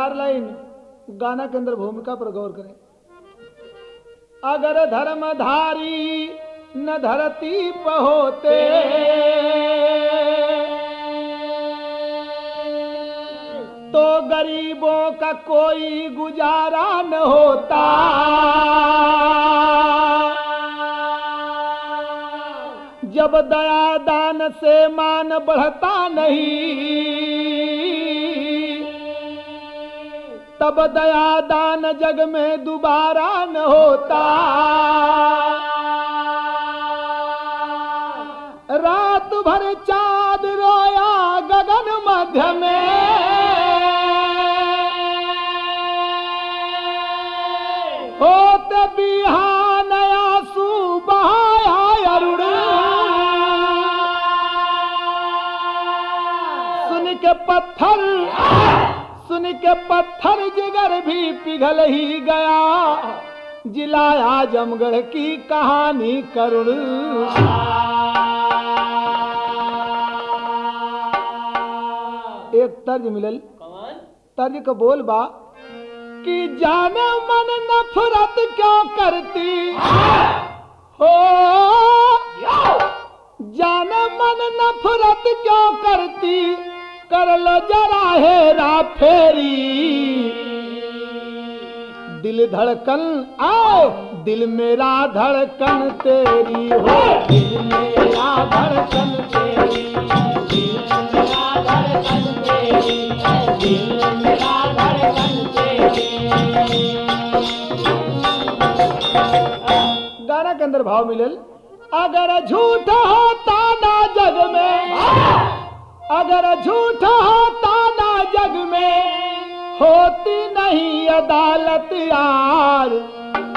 चार लाइन गाना के अंदर भूमिका पर गौर करें। अगर धर्मधारी न धरती पर होते तो गरीबों का कोई गुजारा न होता। जब दया दान से मान बढ़ता नहीं तब दया दान जग में दोबारा न होता। रात भर चाँद रोया गगन मध्य में होते बिहान आंसू बहाया अरुण। सुन के पत्थर जिगर भी पिघल ही गया। जिला आजमगढ़ की कहानी करुण। एक तर्ज मिलल, तर्ज का बोल बा कि जाने मन नफरत क्यों करती हो। जाने मन नफरत क्यों करती कर लो जरा हेरा फेरी। दिल धड़कन आओ दिल मेरा धड़कन तेरी हो। दिल मेरा धड़कन तेरी, दिल मेरा धड़कन तेरी, दिल मेरा धड़कन तेरी। गाना के अंदर भाव मिलल। अगर झूठ होता ना जग में, अगर झूठ होता ना जग में होती नहीं अदालत यार।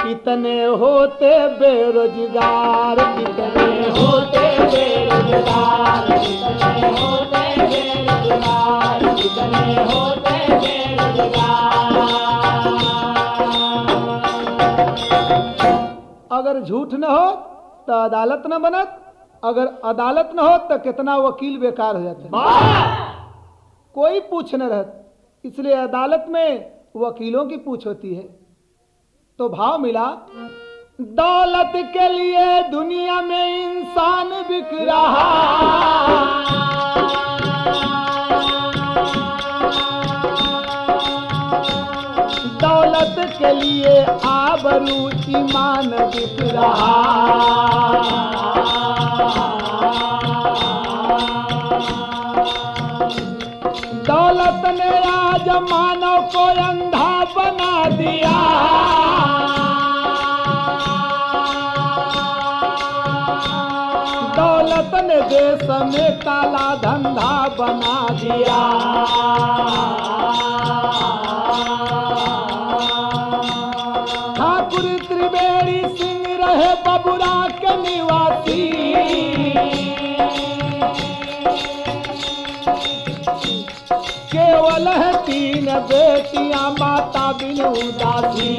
कितने होते बेरोजगार, कितने होते बेरोजगार, कितने होते बेरोजगार, कितने होते बेरोजगार। अगर झूठ न हो तो अदालत न बनत, अगर अदालत न हो तो कितना वकील बेकार हो जाते, कोई पूछ न रहत। इसलिए अदालत में वकीलों की पूछ होती है। तो भाव मिला, दौलत के लिए दुनिया में इंसान बिक रहा। दौलत के लिए आबरू ईमान बिक रहा। दौलत ने आज मानव को अंधा बना दिया। दौलत ने देश में काला धंधा बना दिया। ठाकुर त्रिवेणी सिंह रहे बबुरा के निवासी। केवल है 3 बेटियां माता बिन उदासी।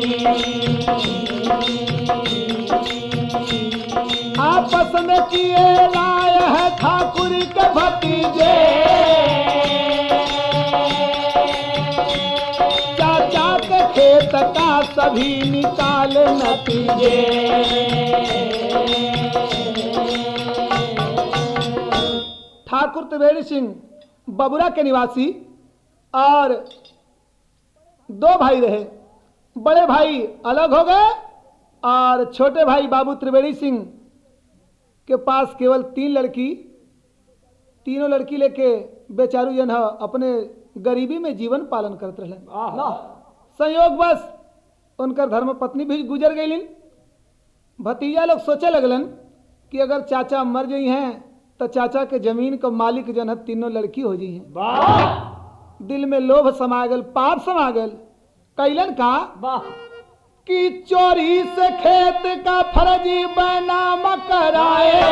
आपस में किए लाए है ठाकुर के भतीजे। चाचा के खेत का सभी निकाल नतीजे। ठाकुर त्रिवेणी सिंह बबुरा के निवासी और 2 भाई रहे। बड़े भाई अलग हो गए और छोटे भाई बाबू त्रिवेणी सिंह के पास केवल 3 लड़की, तीनों लड़की लेके बेचारू जन अपने गरीबी में जीवन पालन करते रहे। संयोगवश उनकर धर्म पत्नी भी गुजर गई। भतीजा लोग सोचे लगलन कि अगर चाचा मर गई हैं तो चाचा के जमीन को मालिक जन है तीनों लड़की हो जी हैं। दिल में लोभ समा गल, पाप समा गल। कैलन का कि चोरी से खेत का फर्जी बनाम कराए।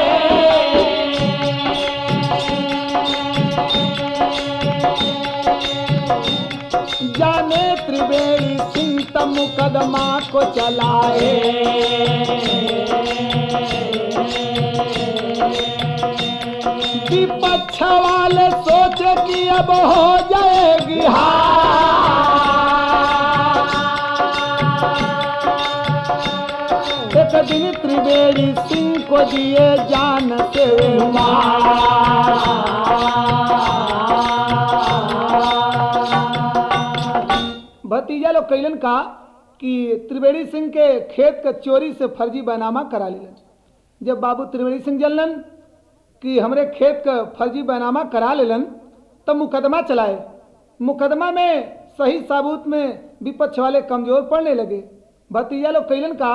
जाने त्रिवेणी सिंह तब मुकदमा को चलाए। विपक्ष वाले सोचे कि अब हो जाएगी हार। त्रिवेणी सिंह को दिए जान से भतीजा लोग कैलन का कि त्रिवेणी सिंह के खेत का चोरी से फर्जी बैनामा करा लेलन। जब बाबू त्रिवेणी सिंह जानलन कि हमरे खेत का फर्जी बैनामा करा लेलन तब मुकदमा चलाए। मुकदमा में सही साबूत में विपक्ष वाले कमजोर पड़ने लगे। भतीजा लोग कैलन का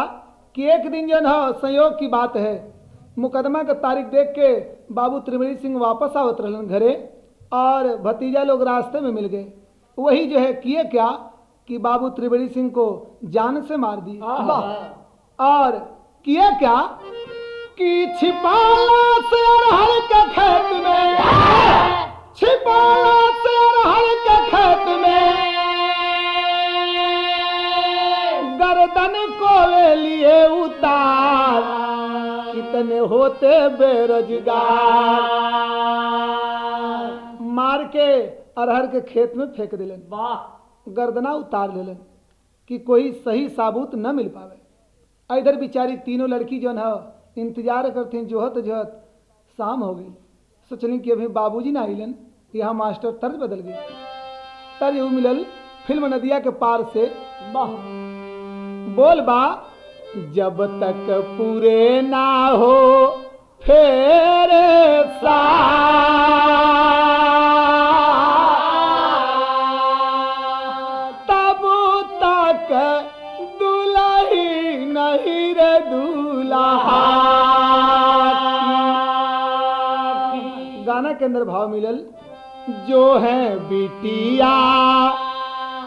कि एक दिन जो है संयोग की बात है, मुकदमा का तारीख देख के बाबू त्रिवेणी सिंह वापस आवत रहलन घरे और भतीजा लोग रास्ते में मिल गए। वही जो है किए क्या कि बाबू त्रिवेणी सिंह को जान से मार दिए। और किए क्या कि छिपाला से अरहर के खेत में, छिपाला से अरहर के खेत में गर्दन को ले लिए उतार, कितने होते बेरोजगार। मार के अरहर के खेत में फेंक दिलन, गर्दना उतार लेलन कि कोई सही साबूत न मिल पावे। इधर बेचारी तीनों लड़की जो है इंतजार करते जोहत जोहत शाम हो गई। सोचली कि अभी बाबूजी ना आइलन, यहाँ मास्टर तर्ज बदल गए। तर्ज वो मिलल फिल्म नदिया के पार से। बोल बा जब तक पूरे ना हो फेरे तब तक दुल्ही नहीं रे दूल्हा। गाना के अंदर भाव मिलल जो है बिटिया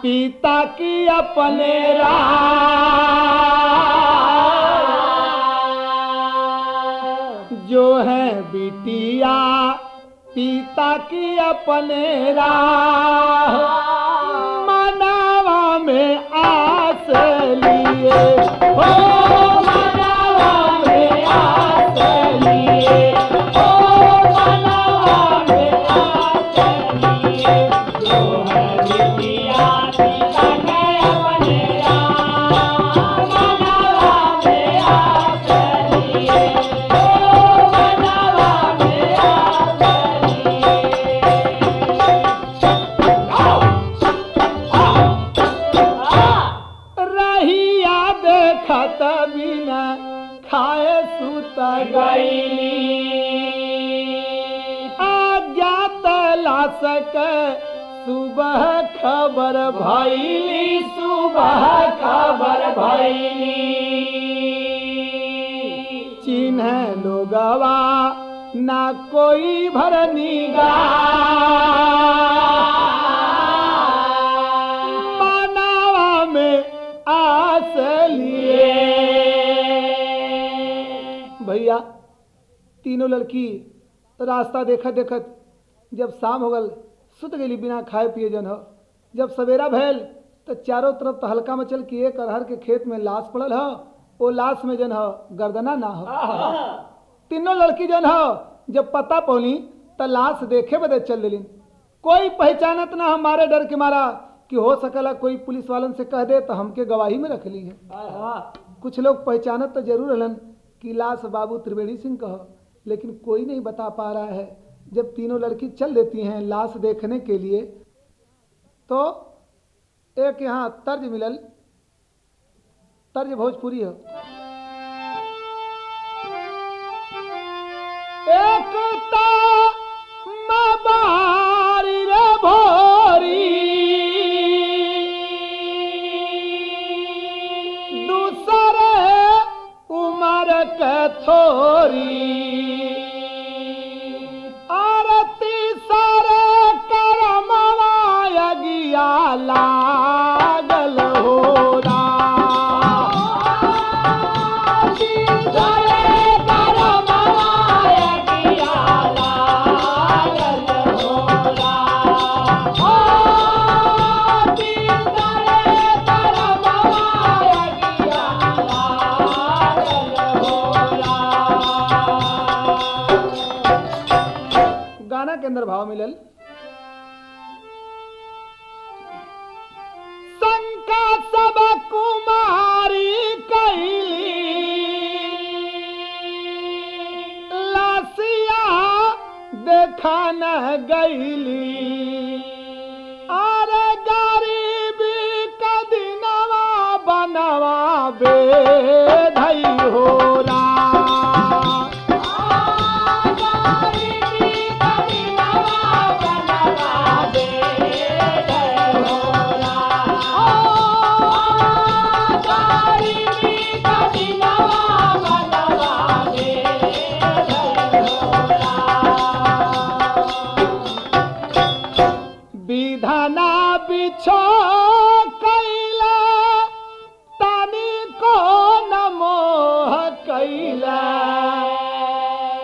पिता की अपने जो है बिटिया पिता की अपने राह, मनावा में आस लिए हो, मनावा में आस लिए हो, मनावा में आस लिए। जो है बिटिया पिता के अपने राह, मनावा में आस लिए हो, मनावा में आस लिए। रहिया देखत बिना खाए सुत गईली, आज्ञा तलाश के सुबह खबर भइली, सुबह खबर भइली। चिन्ह लोगवा ना कोई भरनीगा, मनावा में आस लिए। भैया तीनों लड़की रास्ता देखत देखत जब शाम हो गल सुत गई बिना खाए पिए जन हो। जब सवेरा भैल तो चारों तरफ तो हल्का मचल कि एक अरहर के खेत में लाश पड़ल हो, वो लाश में जन हो गर्दना ना हो। तीनों लड़की जन हो जब पता पौली तो लाश देखे बदे चल दिलीन। कोई पहचानत ना हमारे डर के मारा कि हो सकला कोई पुलिस वालन से कह दे तो हमके गवाही में रख ली है। कुछ लोग पहचानत तो जरूर हलन कि लाश बाबू त्रिवेणी सिंह का हो, लेकिन कोई नहीं बता पा रहा है। जब तीनों लड़की चल देती हैं लाश देखने के लिए तो एक यहाँ तर्ज मिलल, तर्ज भोजपुरी हो। एक बारी रे भोरी, दूसरे उम्र के थोरी, आरती सारे करमवा यगिया लागल होरा। गाना के अंदर भाव मिलल शंका सब कुमारी कैली, देखा न गईली अरे गरीबी का दिनवा बनवा बेधई होला विधाना बिछो कैला तानी को न मोह कैला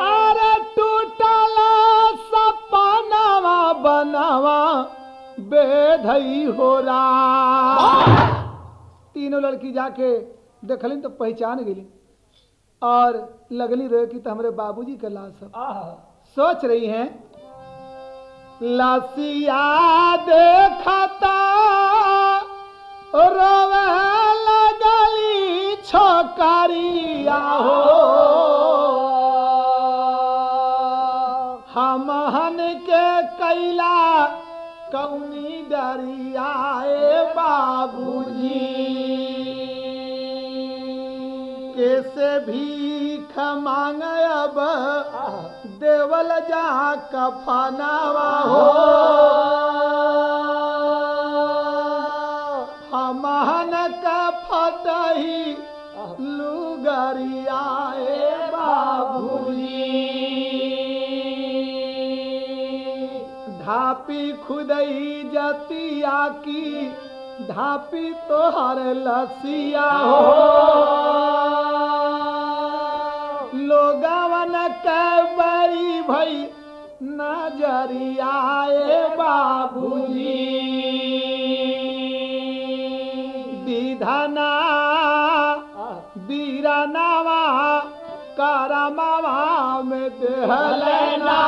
अरे टूटला सपनावा बनवा बेधई होला तीनों लड़की जाके देखलिन तो पहचान गेली और लगली रोए कि तो हमारे बाबूजी का लाश है। सोच रही हैं लसिया देखता रोवे लगली छोकरिया हो हमहन के कैला कौनी डरिया बाबूजी कैसे भीख मांग अब देवल जा कफनावा हो हमहन का फटही लुगरिया बाबूजी धापी खुदई जतिया की धापी तोहर लसिया हो लोगवन के बड़ी भई नजरिया बाबूजी विधना बीरनावा करमावा में देहलना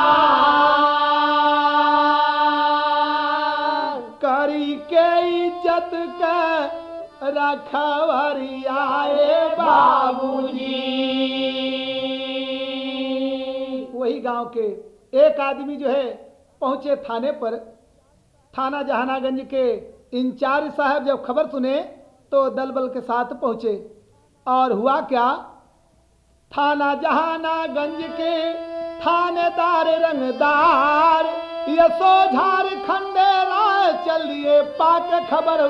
करी के इज्जत के रखवरिया बाबूजी वही गांव के एक आदमी जो है पहुंचे थाने पर। थाना जहानागंज के इंचार्ज साहब जब खबर सुने तो दल बल के साथ पहुंचे और हुआ क्या थाना जहानागंज के थानेदार रंगदार यसो झारखंड राय चलिए पाक खबर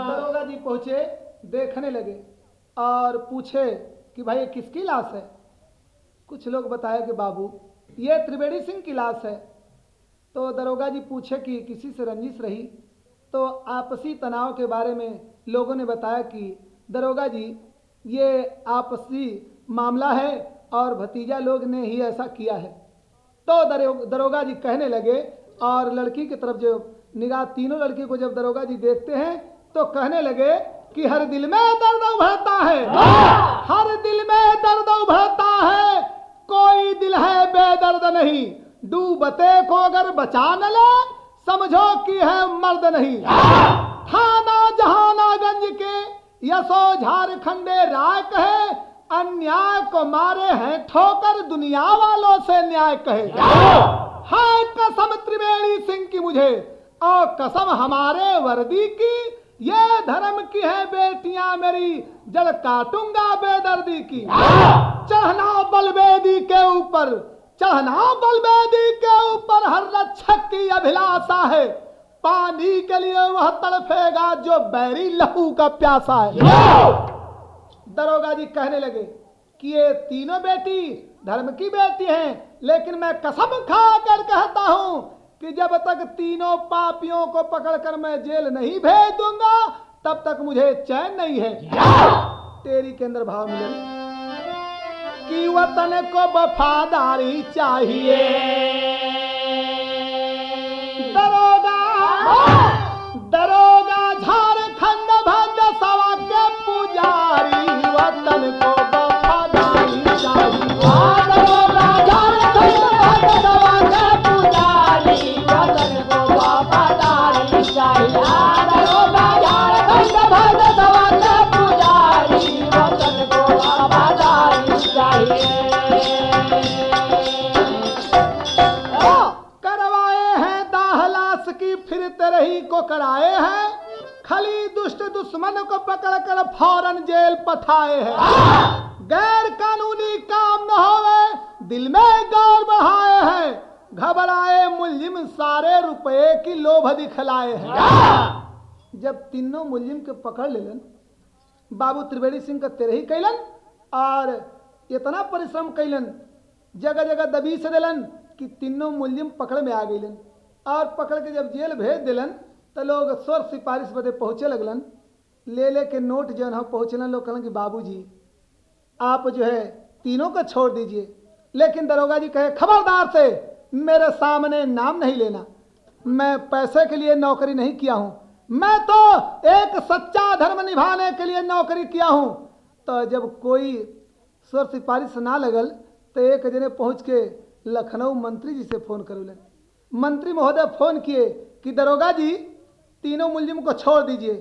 दरोगा जी पहुंचे देखने लगे और पूछे कि भाई ये किसकी लाश है। कुछ लोग बताए कि बाबू ये त्रिवेणी सिंह की लाश है। तो दरोगा जी पूछे कि किसी से रंजिश रही। तो आपसी तनाव के बारे में लोगों ने बताया कि दरोगा जी ये आपसी मामला है और भतीजा लोग ने ही ऐसा किया है। तो दरोगा जी कहने लगे और लड़की की तरफ जो निगाह तीनों लड़की को जब दरोगा जी देखते हैं तो कहने लगे कि हर दिल में दर्द उभरता है, हर दिल में दर्द उभरता है, कोई दिल है बेदर्द नहीं, डूबते को अगर बचा न ले समझो कि है मर्द नहीं। थाना जहानागंज के यसो झारखंडे राय कहे अन्याय को मारे हैं ठोकर दुनिया वालों से न्याय कहे। हाय कसम त्रिवेणी सिंह की मुझे और कसम हमारे वर्दी की, ये धर्म की है बेटियां मेरी जड़ काटूंगा बेदर्दी की। चढ़ना बलवेदी के ऊपर, चढ़ना बलवेदी के ऊपर हर रक्षक की अभिलाषा है, पानी के लिए वह तड़फेगा जो बैरी लहू का प्यासा है। दरोगा जी कहने लगे कि ये तीनों बेटी धर्म की बेटी हैं, लेकिन मैं कसम खा कर कहता हूं कि जब तक तीनों पापियों को पकड़कर मैं जेल नहीं भेज दूंगा तब तक मुझे चैन नहीं है। तेरी के अंदर भाव मिले कि वतन को वफादारी चाहिए। दरोगा झारखंड भद्र सभा के पुजारी वतन को वफादारी चाहिए। दरोगा झारखंड भद्र सभा के पुजारी वतन को वफादारी चाहिए। दरोगा झारखंड भद्र सभा के पुजारी वतन को वफादारी को कराए हैं, खली दुष्ट दुश्मन को पकड़कर फौरन जेल पठाए हैं। गैर कानूनी काम न होवे, दिल में गौर बढ़ाए हैं, घबराए मुलजिम सारे रुपए की लोभ दिखलाए हैं। जब तीनों मुलजिम के पकड़ लेलन, बाबू त्रिवेणी सिंह का तेरही कैलन और इतना परिश्रम कैलन, जगह जगह दबीस देलन कि तीनों मुलजिम पकड़ में आ गईलन। और पकड़ के जब जेल भेज दिलन तो लोग स्वर सिफारिश बदे पहुँचे लगलन, ले ले के नोट जो है पहुँचलन। लोग कहलन कि बाबूजी आप जो है तीनों को छोड़ दीजिए, लेकिन दरोगा जी कहे खबरदार से मेरे सामने नाम नहीं लेना, मैं पैसे के लिए नौकरी नहीं किया हूँ, मैं तो एक सच्चा धर्म निभाने के लिए नौकरी किया हूँ। तो जब कोई स्वर सिफारिश ना लगल तो एक जने पहुँच के लखनऊ मंत्री जी से फोन करूलन। मंत्री महोदय फोन किए कि दरोगा जी तीनों मुलजिम को छोड़ दीजिए।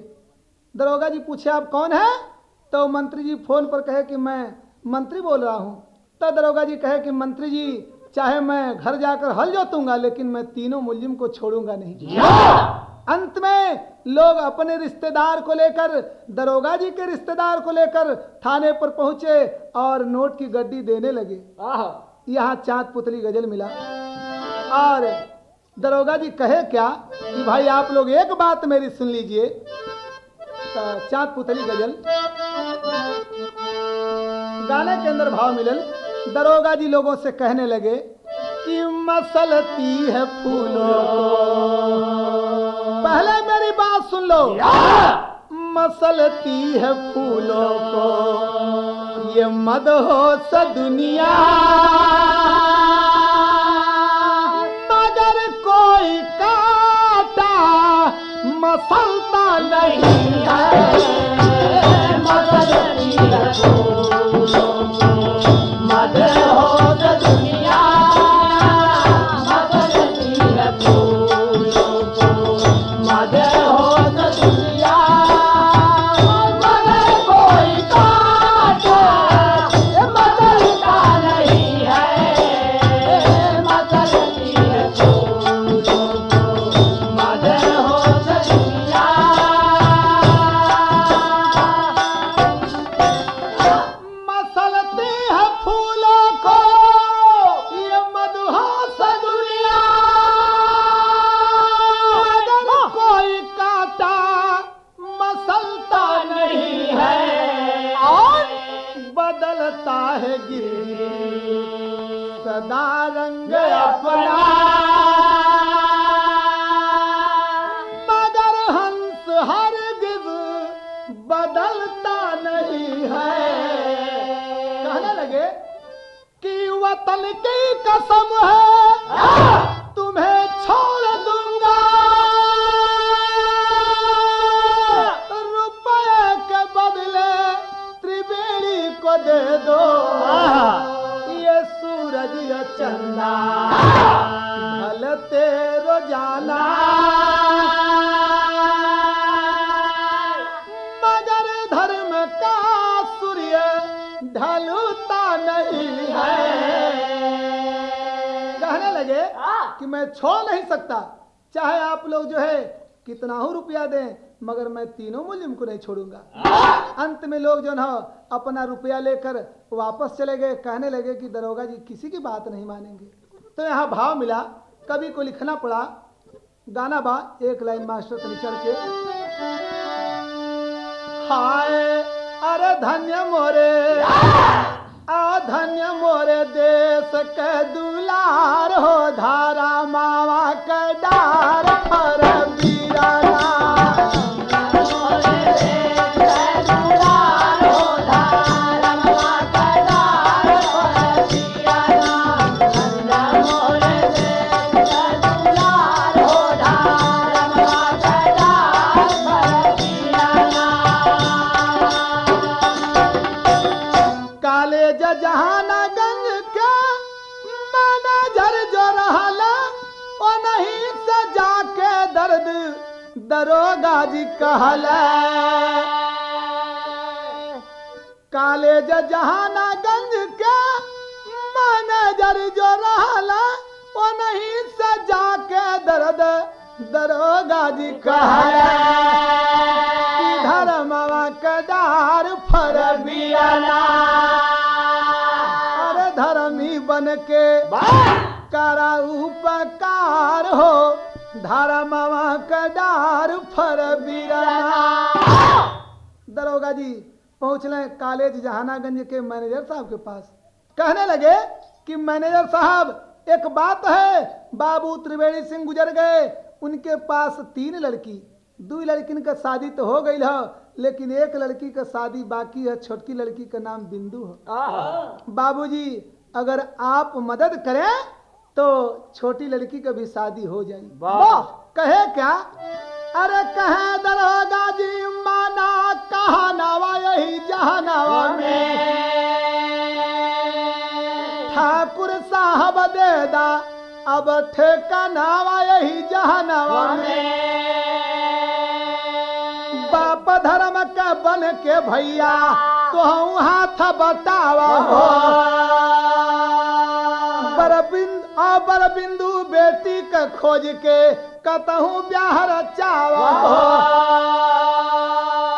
दरोगा जी पूछे आप कौन है? तो मंत्री जी फोन पर कहे कि मैं मंत्री बोल रहा हूँ। तो दरोगा जी कहे कि मंत्री जी चाहे मैं घर जाकर हल जोतूंगा, लेकिन मैं तीनों मुलजिम को छोड़ूंगा नहीं। अंत में लोग अपने रिश्तेदार को लेकर, दरोगा जी के रिश्तेदार को लेकर थाने पर पहुंचे और नोट की गड्डी देने लगे। यहाँ चाँद पुतली गजल मिला और दरोगा जी कहे क्या कि भाई आप लोग एक बात मेरी सुन लीजिए। तो चाँद पुतली गजल गाने के अंदर भाव मिलल। दरोगा जी लोगों से कहने लगे कि मसलती है फूलों को, पहले मेरी बात सुन लो, मसलती है फूलों को ये मदहोश दुनिया, मगर कोई काटा मसलता नहीं है। मसलती है फूलों को मदहोश दुनिया, मसलती है फूलों को मदहोश दुनिया, मगर कोई काटा मसलता नहीं है। मसलती है फूलों को मदहोश दुनिया, मसलती है फूलों को ये मदहोश दुनिया, मगर कोई काटा मसलता नहीं है। और बदलता है गिर सदा रंग अपना, मगर हंस हरगिज बदलता नहीं है। कहने लगे कि वतन की कसम है तुम्हें छोड़ दूंगा, रुपए के बदले त्रिवेणी को दे दो ये सूरज या चंदा ढलते रोजाना, मगर धर्म का सूर्य ढलता नहीं है। कहने लगे कि मैं छोड़ नहीं सकता, चाहे आप लोग जो है कितना हो रुपया दें, मगर मैं तीनों मुलजिम को नहीं छोड़ूंगा। अंत में लोग जो ना अपना रुपया लेकर वापस चले गए। कहने लगे कि दरोगा जी किसी की बात नहीं मानेंगे। तो यहाँ भाव मिला, कवि को लिखना पड़ा। गाना बा एक लाइन मास्टर तनी चढ़ के, हाय अरे धन्य मोरे आ धन्य मोरे देश के दुलार हो, धारा मावा के डार पर वीराना, जहानागंज के मैनेजर जो रहला ओ नहीं से जाके दर्द दरोगा जी कहला। कॉलेज जहानागंज के मैनेजर जो रहला ओ नहीं से जाके दर्द दरोगा जी कहला कि धर्मवा कदार फर बियाला, अरे धर्मी बन के करा उपकार हो, धर्मवा कदार फर बियाला। दरोगा जी पहुंचले कॉलेज जहानागंज के मैनेजर साहब के पास, कहने लगे कि मैनेजर साहब एक बात है, बाबू त्रिवेणी सिंह गुजर गए, उनके पास 3 लड़की, 2 लड़किन का शादी तो हो गई है, लेकिन एक लड़की का शादी बाकी है, छोटकी लड़की का नाम बिंदु है। बाबूजी अगर आप मदद करें तो छोटी लड़की का भी शादी हो जाएगी। वाह, कहे क्या? अरे कहे दरोगा जी माना कहा नावा यही जहानावा में, ठाकुर साहब देदा अब ठेकानावा यही जहानावा में, बाप धर्म का बन के भैया तो हाथ बतावा हो, बर बिंदु बेटी का खोज के कतहूँ ब्याह रचावा हो,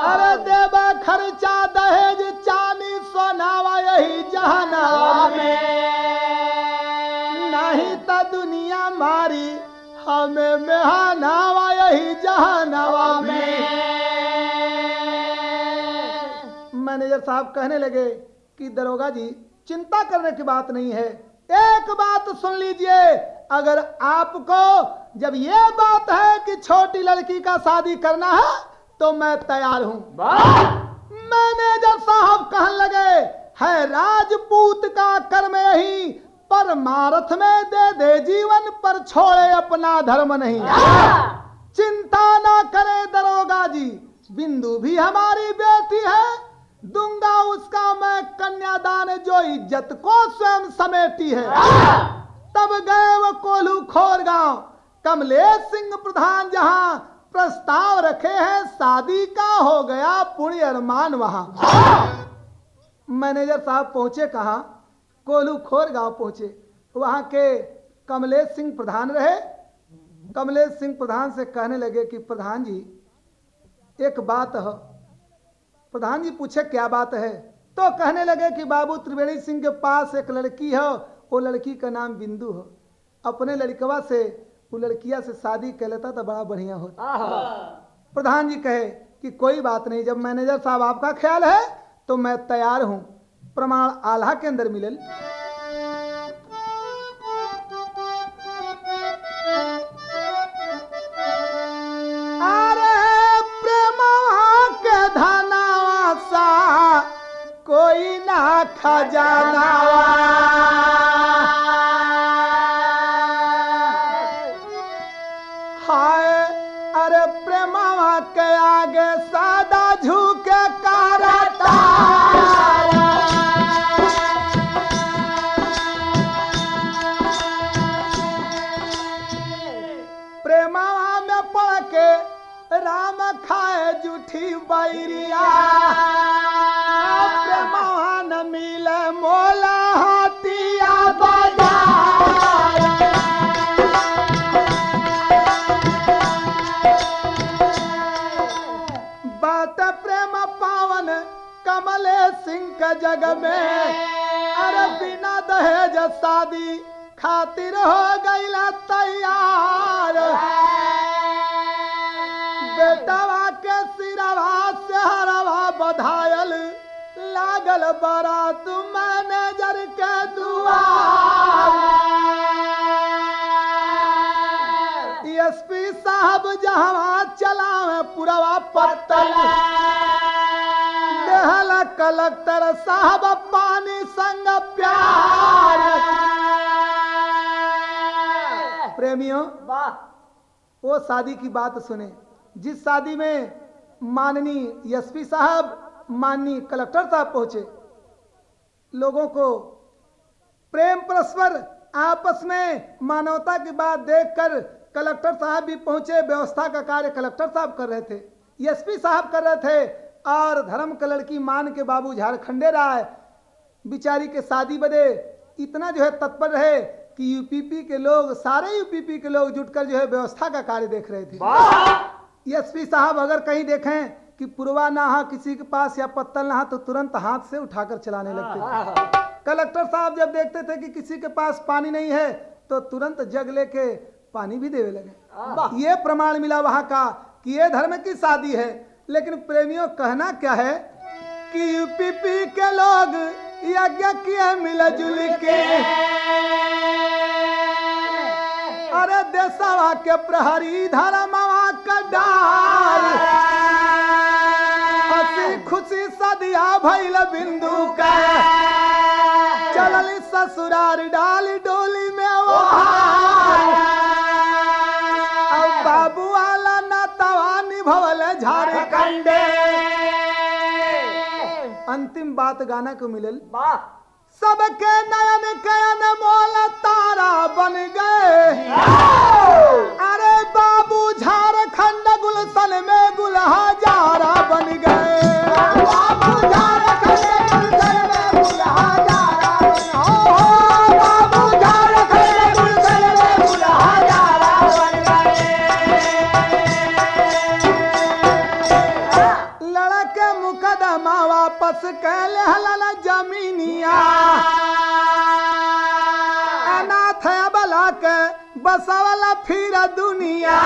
अरे देवा खर्चा दहेज चांदी सोनावा यही जहानावा में, नहीं तो दुनिया मारी हमें मेहनावा यही जहानावा में। मैनेजर साहब कहने लगे कि दरोगा जी चिंता करने की बात नहीं है, एक बात सुन लीजिए, अगर आपको जब ये बात है कि छोटी लड़की का शादी करना है तो मैं तैयार हूं। मैनेजर साहब कहने लगे है राजपूत का कर्म यही, परमार्थ में दे दे जीवन पर छोड़े अपना धर्म नहीं। चिंता ना करे दरोगा जी, बिंदु भी हमारी बेटी है, दूंगा उसका मैं कन्यादान जो इज्जत को स्वयं समेटी है। तब गए वो कोल्हू खोर गांव, कमलेश सिंह प्रधान जहां प्रस्ताव रखे हैं शादी का, हो गया पुण्य अरमान वहां। मैनेजर साहब पहुंचे कहां? कोल्हू खोर गांव पहुंचे, वहां के कमलेश सिंह प्रधान रहे। कमलेश सिंह प्रधान से कहने लगे कि प्रधान जी एक बात है। प्रधान जी पूछे क्या बात है? तो कहने लगे कि बाबू त्रिवेणी सिंह के पास एक लड़की है, वो लड़की का नाम बिंदु है, अपने लड़कवा से वो लड़किया से शादी कर लेता तो बड़ा बढ़िया होता। प्रधान जी कहे कि कोई बात नहीं, जब मैनेजर साहब आपका ख्याल है तो मैं तैयार हूं। प्रमाण आल्हा के अंदर मिलल। कोई ना खजाना हाय, अरे प्रेमवा के आगे सादा झुके करता, प्रेमवा में पड़ के राम खाए जूठी बैरिया, मान मिले मोला हाथिया बाजार, बात प्रेम पावन कमलेश सिंह का जग में, अरे बिना दहेज शादी खातिर हो गईला तैयार, बेटवा के सिरवा से हरवा बधायल, लागल बारात मैनेजर के दुआर, एसपी साहब जहां चलावे पुरवा पत्तल, देहला कलेक्टर साहब पानी संग प्यार। प्रेमियों वो शादी की बात सुने, जिस शादी में माननीय एसपी साहब माननीय कलेक्टर साहब पहुंचे, लोगों को प्रेम परस्पर आपस में मानवता की बात देखकर कलेक्टर साहब भी पहुंचे। व्यवस्था का कार्य कलेक्टर साहब कर रहे थे, एसपी साहब कर रहे थे, और धर्म का लड़की मान के बाबू झारखंडे राय बिचारी के शादी बदे इतना जो है तत्पर रहे कि यूपीपी के लोग, सारे यूपीपी के लोग जुटकर जो है व्यवस्था का कार्य देख रहे थे। एसपी साहब अगर कहीं देखें कि पुरवा ना हा किसी के पास या पत्तल ना हा तो तुरंत हाथ से उठाकर चलाने लगते थे। कलेक्टर साहब जब देखते थे कि किसी के पास पानी नहीं है तो तुरंत जग लेके पानी भी देने लगे। ये प्रमाण मिला वहां का कि ये धर्म की शादी है। लेकिन प्रेमियों कहना क्या है कि यूपीपी के लोग यज्ञ किए मिलजुल के, अरे देशवा के प्रहरी धर्मवा का डार, हंसी खुशी सदिया भइल बिंदु का, चलली ससुरार डाली डोली में वो अब बाबू वाला नातवा निभवल झारखंडे। अंतिम बात गाना को मिलल, सबके नयन कयन मोल तारा बन गए, अरे बाबू झारखंड गुलशन में गुलहा जारा बन गए। बाबू झारखंड गुलशन में गुलहा जारा बन गए, बाबू झारखंड गुलशन में गुलहा जारा बन गए। लड़के मुकदमा वापस कैल हलन जमीनिया, अनाथ बला के बसवला फिर दुनिया,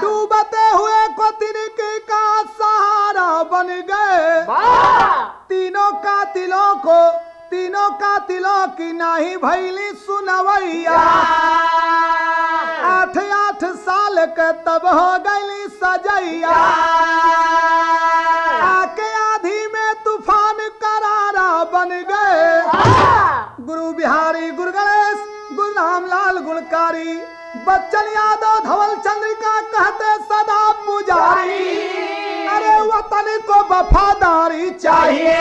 डूबते हुए को तिनके का सहारा बन गए। तीनों कातिलों की नाही भैली सुनवैया, 8 साल के तब हो गई सजैया, आके आधी में तूफान करारा बन गए। गुरु बिहारी, गुरु गणेश, गुरु रामलाल गुणकारी, बच्चन यादव, धवल चंद्रिका कहते सदा पुजारी, अरे वतन को वफादारी चाहिए,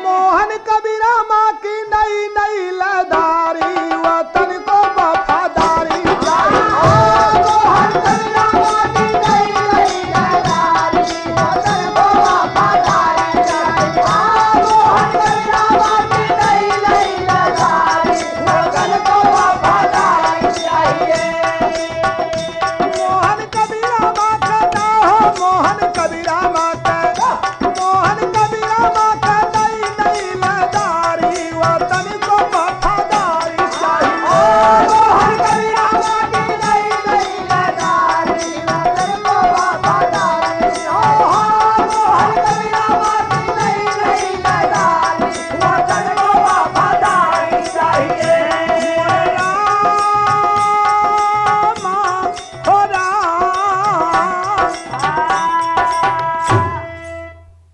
मोहन कबीरा माँ की नई नई लदारी, वतन